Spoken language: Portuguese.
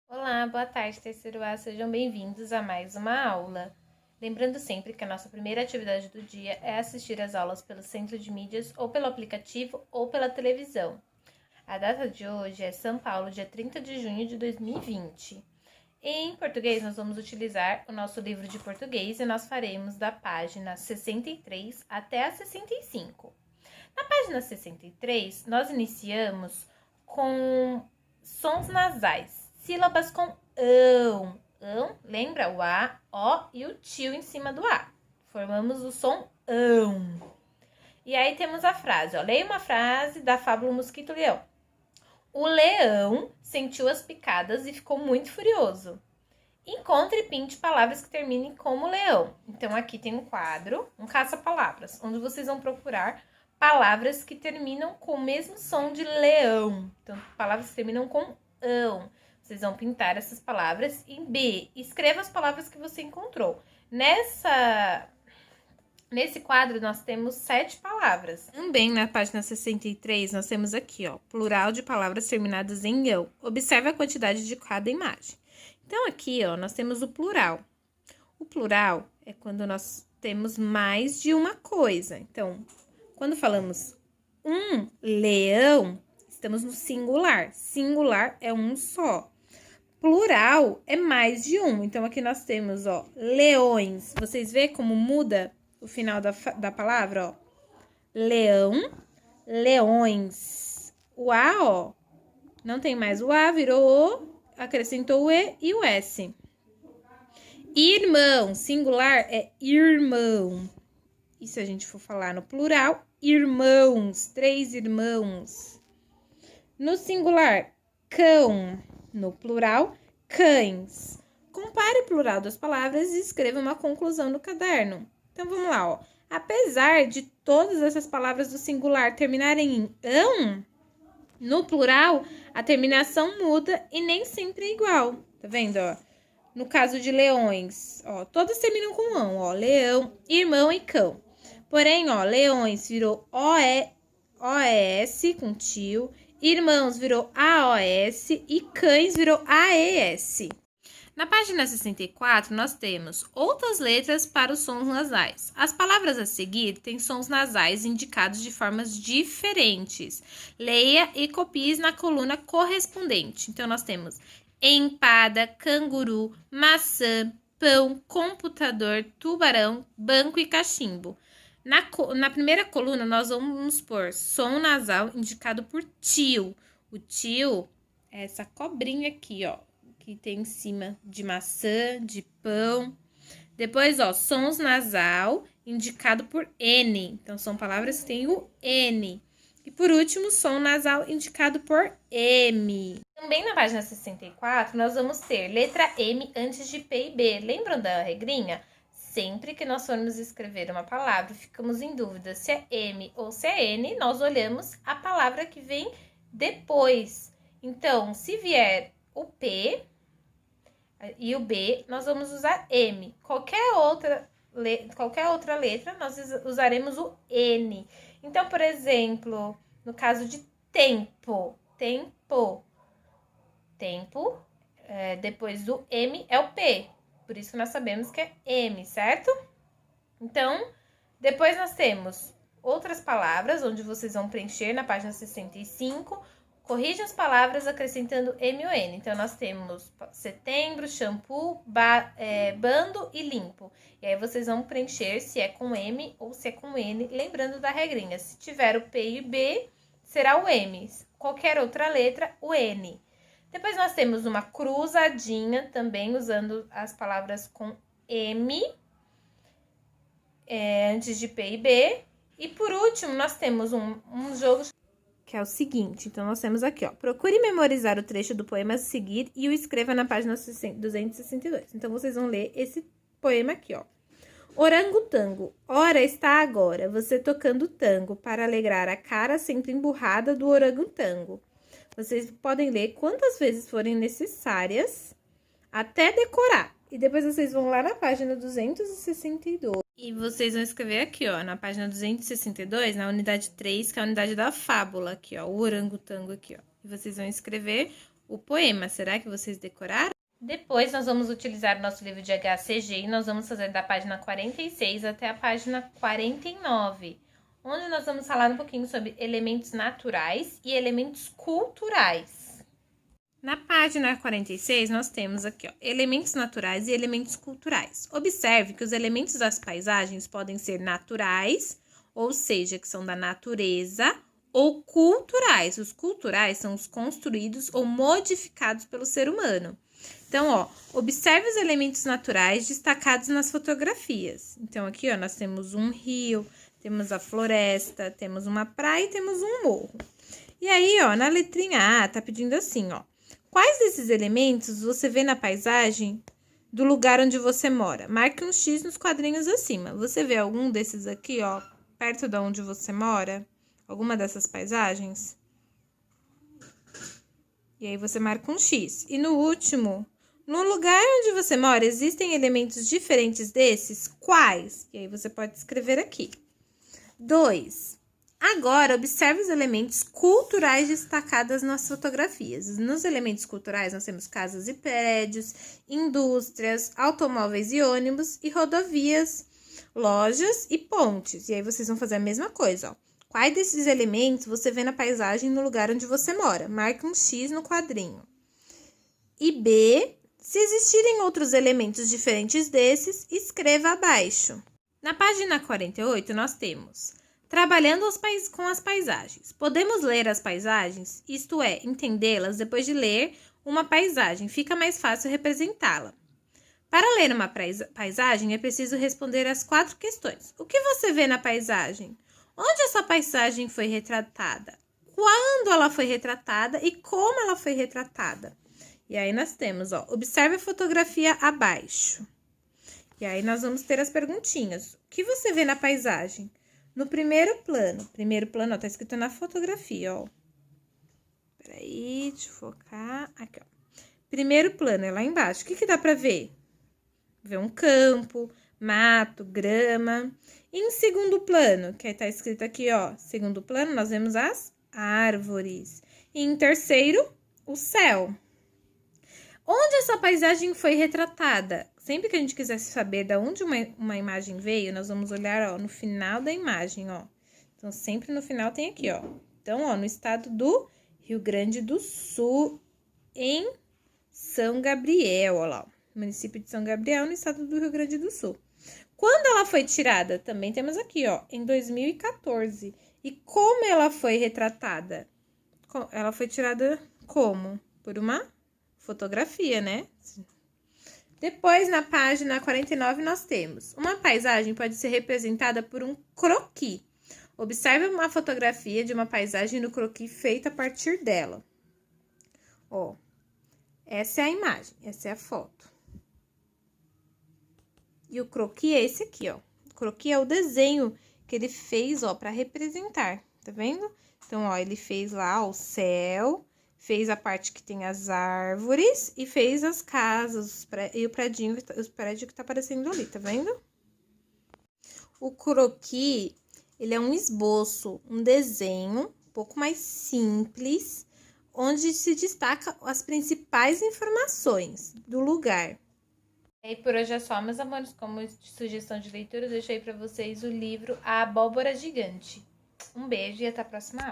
Olá, boa tarde, terceiro A, sejam bem-vindos a mais uma aula. Lembrando sempre que a nossa primeira atividade do dia é assistir às aulas pelo centro de mídias ou pelo aplicativo ou pela televisão. A data de hoje é São Paulo, dia 30 de junho de 2020. Em português, nós vamos utilizar o nosso livro de português e nós faremos da página 63 até a 65. Na página 63, nós iniciamos com sons nasais, sílabas com ão. Ão, lembra? O A, O e o tio em cima do A. Formamos o som ão. E aí temos a frase, ó. Leia uma frase da fábula Mosquito e Leão. O leão sentiu as picadas e ficou muito furioso. Encontre e pinte palavras que terminem como leão. Então, aqui tem um quadro, um caça-palavras, onde vocês vão procurar palavras que terminam com o mesmo som de leão. Então, palavras que terminam com ão. Vocês vão pintar essas palavras. Em B, escreva as palavras que você encontrou. Nesse quadro, nós temos 7 palavras. Também na página 63, nós temos aqui, ó, plural de palavras terminadas em ão. Observe a quantidade de cada imagem. Então, aqui, ó, nós temos o plural. O plural é quando nós temos mais de uma coisa. Então, quando falamos um leão, estamos no singular. Singular é um só. Plural é mais de um. Então, aqui nós temos, ó, leões. Vocês vê como muda o final da palavra, ó? Leão, leões. O A, ó, não tem mais o A, virou O, acrescentou o E e o S. Irmão, singular é irmão. E se a gente for falar no plural, irmãos, 3 irmãos. No singular, cão. No plural, cães. Compare o plural das palavras e escreva uma conclusão no caderno. Então, vamos lá, ó. Apesar de todas essas palavras do singular terminarem em ão, no plural, a terminação muda e nem sempre é igual. Tá vendo, ó? No caso de leões, ó, todas terminam com ão, ó. Leão, irmão e cão. Porém, ó, leões virou O-E-S com tio. Irmãos virou A-O-S e cães virou A-E-S. Na página 64, nós temos outras letras para os sons nasais. As palavras a seguir têm sons nasais indicados de formas diferentes. Leia e copie na coluna correspondente. Então, nós temos empada, canguru, maçã, pão, computador, tubarão, banco e cachimbo. Na primeira coluna, nós vamos pôr som nasal indicado por tio. O tio é essa cobrinha aqui, ó, que tem em cima de maçã, de pão. Depois, ó, sons nasal indicado por N. Então, são palavras que têm o N. E por último, som nasal indicado por M. Também na página 64, nós vamos ter letra M antes de P e B. Lembram da regrinha? Sempre que nós formos escrever uma palavra, ficamos em dúvida se é M ou se é N, nós olhamos a palavra que vem depois. Então, se vier o P e o B, nós vamos usar M. Qualquer outra letra, nós usaremos o N. Então, por exemplo, no caso de tempo, depois do M é o P. Por isso que nós sabemos que é M, certo? Então, depois nós temos outras palavras, onde vocês vão preencher na página 65. Corrija as palavras acrescentando M ou N. Então, nós temos setembro, shampoo, bando e limpo. E aí, vocês vão preencher se é com M ou se é com N, lembrando da regrinha. Se tiver o P e B, será o M. Qualquer outra letra, o N. Depois, nós temos uma cruzadinha, também usando as palavras com M, antes de P e B. E, por último, nós temos um jogo que é o seguinte. Então, nós temos aqui, ó. Procure memorizar o trecho do poema a seguir e o escreva na página 262. Então, vocês vão ler esse poema aqui, ó. Orangotango, ora está agora, você tocando tango para alegrar a cara sempre emburrada do orangotango. Vocês podem ler quantas vezes forem necessárias até decorar. E depois vocês vão lá na página 262. E vocês vão escrever aqui, ó, na página 262, na unidade 3, que é a unidade da fábula, aqui, ó, o orangotango aqui, ó. E vocês vão escrever o poema. Será que vocês decoraram? Depois, nós vamos utilizar o nosso livro de HCG e nós vamos fazer da página 46 até a página 49, onde nós vamos falar um pouquinho sobre elementos naturais e elementos culturais. Na página 46, nós temos aqui, ó, elementos naturais e elementos culturais. Observe que os elementos das paisagens podem ser naturais, ou seja, que são da natureza, ou culturais. Os culturais são os construídos ou modificados pelo ser humano. Então, ó, observe os elementos naturais destacados nas fotografias. Então, aqui, ó, nós temos um rio, temos a floresta, temos uma praia e temos um morro. E aí, ó, na letrinha A, tá pedindo assim, ó. Quais desses elementos você vê na paisagem do lugar onde você mora? Marque um X nos quadrinhos acima. Você vê algum desses aqui, ó, perto de onde você mora? Alguma dessas paisagens? E aí, você marca um X. E no último, no lugar onde você mora, existem elementos diferentes desses? Quais? E aí, você pode escrever aqui. 2. Agora, observe os elementos culturais destacados nas fotografias. Nos elementos culturais, nós temos casas e prédios, indústrias, automóveis e ônibus, e rodovias, lojas e pontes. E aí, vocês vão fazer a mesma coisa, ó. Quais desses elementos você vê na paisagem no lugar onde você mora? Marque um X no quadrinho. E B, se existirem outros elementos diferentes desses, escreva abaixo. Na página 48, nós temos trabalhando com as paisagens. Podemos ler as paisagens, isto é, entendê-las depois de ler uma paisagem. Fica mais fácil representá-la. Para ler uma paisagem, é preciso responder as 4 questões. O que você vê na paisagem? Onde essa paisagem foi retratada? Quando ela foi retratada e como ela foi retratada? E aí nós temos, ó, observe a fotografia abaixo. E aí nós vamos ter as perguntinhas. O que você vê na paisagem? No primeiro plano, ó, tá escrito na fotografia, ó. Peraí, deixa eu focar. Aqui, ó. Primeiro plano é lá embaixo. O que dá pra ver? Ver um campo, mato, grama. E em segundo plano, que tá escrito aqui, ó, segundo plano, nós vemos as árvores. E em terceiro, o céu. Onde essa paisagem foi retratada? Sempre que a gente quisesse saber de onde uma imagem veio, nós vamos olhar, ó, no final da imagem, ó. Então, sempre no final tem aqui, ó. Então, ó, no estado do Rio Grande do Sul, em São Gabriel, ó lá, município de São Gabriel, no estado do Rio Grande do Sul. Quando ela foi tirada? Também temos aqui, ó, em 2014. E como ela foi retratada? Ela foi tirada como? Por uma fotografia, né? Depois, na página 49, nós temos uma paisagem pode ser representada por um croquis. Observe uma fotografia de uma paisagem no croquis feita a partir dela. Ó, essa é a imagem, essa é a foto. E o croquis é esse aqui, ó. O croquis é o desenho que ele fez, ó, para representar, tá vendo? Então, ó, ele fez lá ó, o céu, fez a parte que tem as árvores e fez as casas e o prédio que tá aparecendo ali, tá vendo? O croquis, ele é um esboço, um desenho um pouco mais simples, onde se destaca as principais informações do lugar. E por hoje é só, meus amores. Como sugestão de leitura, eu deixei para vocês o livro A Abóbora Gigante. Um beijo e até a próxima aula.